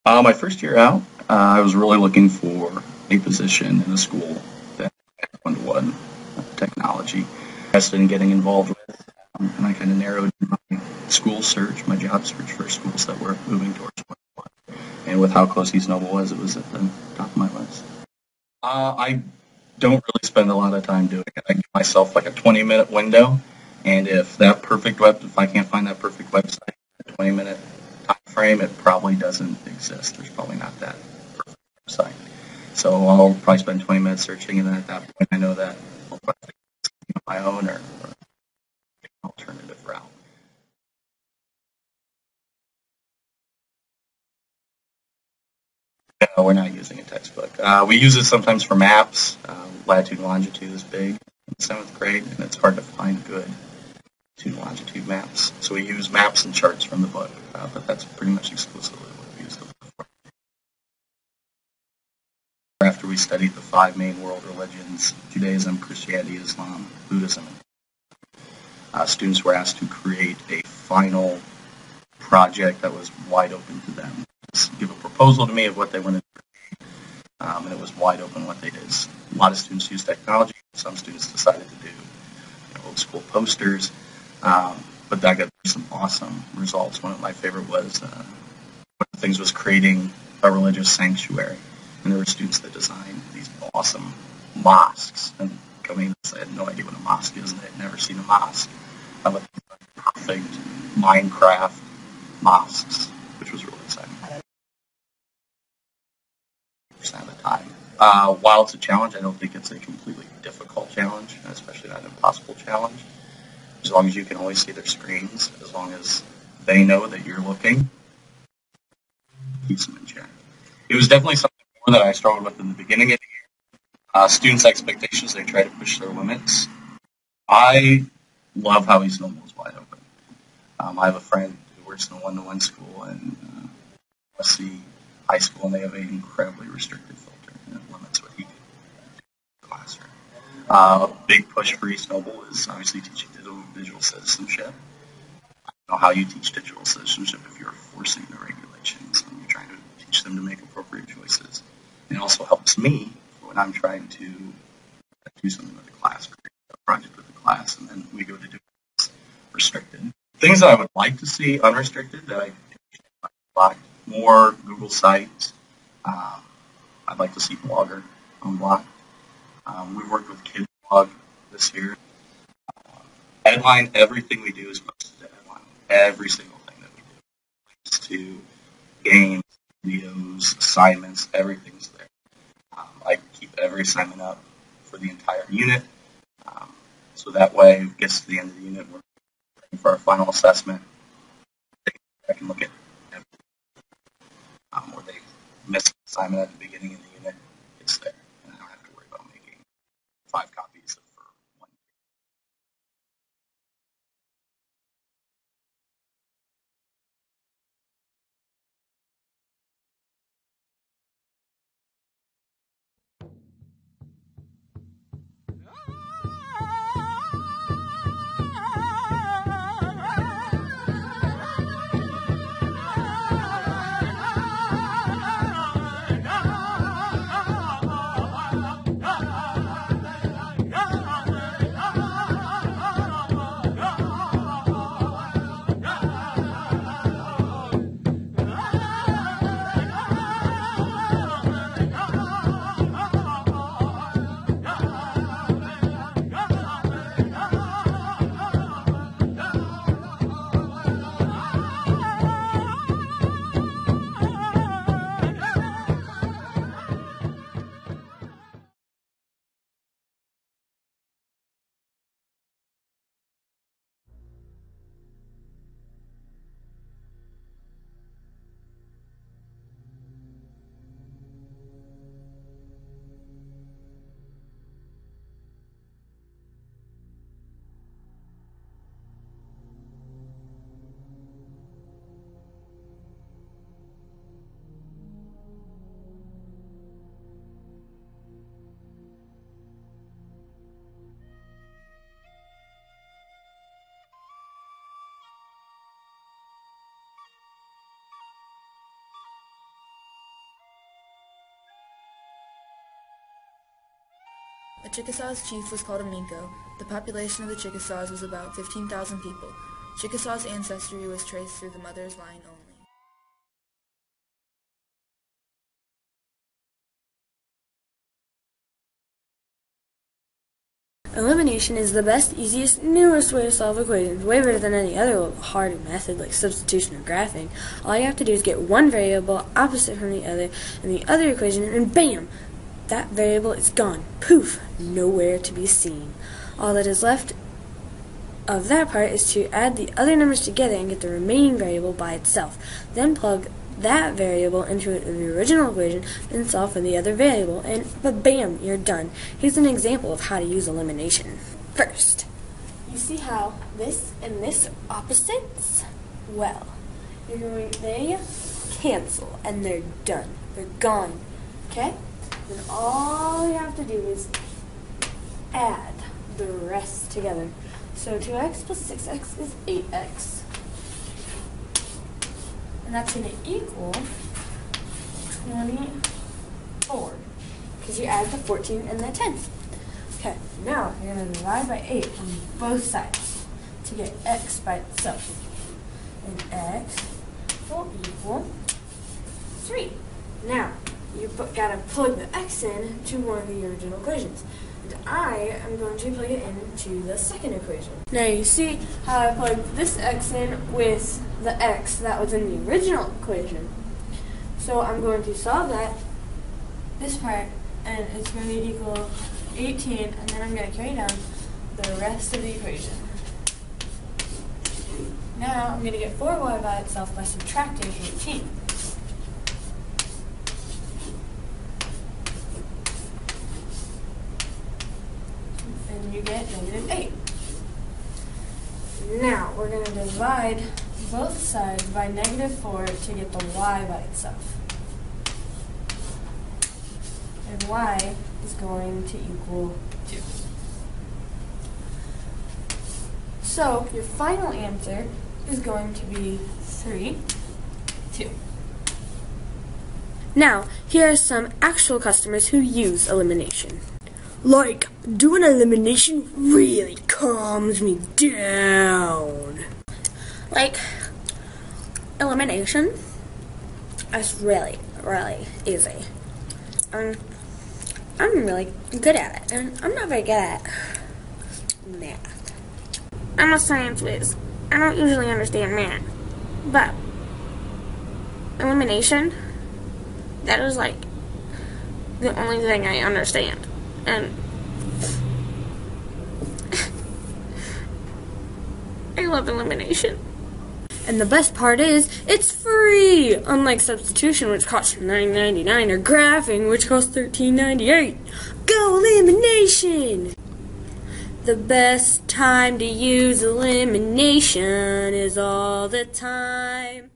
My first year out, I was really looking for a position in a school that had one-to-one technology. Interested in getting involved with, and I kind of narrowed my school search, my job search for schools that were moving towards one-to-one. And with how close East Noble was, it was at the top of my list. I don't really spend a lot of time doing it. I give myself like a 20-minute window, and if I can't find that perfect website in a 20-minute time frame, it probably doesn't exist. There's probably not that perfect website. So I'll probably spend 20 minutes searching, and then at that point, I know that I'll probably take something on my own or take an alternative route. No, we're not using a textbook. We use it sometimes for maps. Latitude and longitude is big in seventh grade, and it's hard to find good latitude and longitude maps. So we use maps and charts from the book, but that's pretty much exclusively what we use the book for. After we studied the five main world religions, Judaism, Christianity, Islam, Buddhism, students were asked to create a final project that was wide open to them. Just give a proposal to me of what they wanted to do, and it was wide open what they did. A lot of students used technology. Some students decided to do old school posters, but I got some awesome results. One of my favorite was one of the things was creating a religious sanctuary, and there were students that designed these awesome mosques. And coming, I had no idea what a mosque is, and I had never seen a mosque. But perfect Minecraft mosques, which was really exciting. Of the time. While it's a challenge, I don't think it's a completely difficult challenge, especially not an impossible challenge. As long as you can always see their screens, as long as they know that you're looking, keeps them in check. It was definitely something more that I struggled with in the beginning of the year. Students' expectations, they try to push their limits. I love how East Noble is wide open. I have a friend who works in a one-to-one school in USC High School, and they have an incredibly restricted filter, and it limits what he can do in the classroom. A big push for East Noble is obviously teaching digital citizenship. I don't know how you teach digital citizenship if you're forcing the regulations and you're trying to teach them to make appropriate choices. It also helps me when I'm trying to do something with the class, create a project with the class, and then we go to do it restricted. Things that I would like to see unrestricted that I blocked, more Google sites. I'd like to see Blogger unblocked. We've worked with KidBlog this year. Headline, everything we do is posted to Headline. Every single thing that we do. Links to games, videos, assignments, everything's there. I keep every assignment up for the entire unit. So that way, if it gets to the end of the unit, we're ready for our final assessment. I can look at or they miss an assignment at the beginning of the unit, it's there. And I don't have to worry about making 5 copies for one. A Chickasaw's chief was called a Minko. The population of the Chickasaws was about 15,000 people. Chickasaw's ancestry was traced through the mother's line only. Elimination is the best, easiest, newest way to solve equations, way better than any other hard method like substitution or graphing. All you have to do is get one variable opposite from the other in the other equation, and bam! That variable is gone. Poof! Nowhere to be seen. All that is left of that part is to add the other numbers together and get the remaining variable by itself. Then plug that variable into the original equation and solve for the other variable, and bam, you're done. Here's an example of how to use elimination. First, you see how this and this are opposites? Well, they cancel and they're done. They're gone. Okay? Then all you have to do is add the rest together. So 2x plus 6x is 8x. And that's going to equal 24, because you add the 14 and the 10. Okay, now you're going to divide by 8 on both sides to get x by itself. And x will equal 3. Now, you've got to plug the x in to one of the original equations. And I am going to plug it into the second equation. Now you see how I plugged this x in with the x that was in the original equation. So I'm going to solve this part, and it's going to equal 18, and then I'm going to carry down the rest of the equation. Now I'm going to get 4y by itself by subtracting 18. And you get -8. Now we're going to divide both sides by -4 to get the y by itself. And y is going to equal 2. So your final answer is going to be 3, 2. Now, here are some actual customers who use elimination. Like, doing elimination really calms me down. Like, elimination is really, really easy. I'm really good at it, and I'm not very good at math. I'm a science whiz. I don't usually understand math, but elimination, that is like the only thing I understand. And I love elimination. And the best part is, it's free! Unlike substitution, which costs $9.99, or graphing, which costs $13.98. Go elimination! The best time to use elimination is all the time.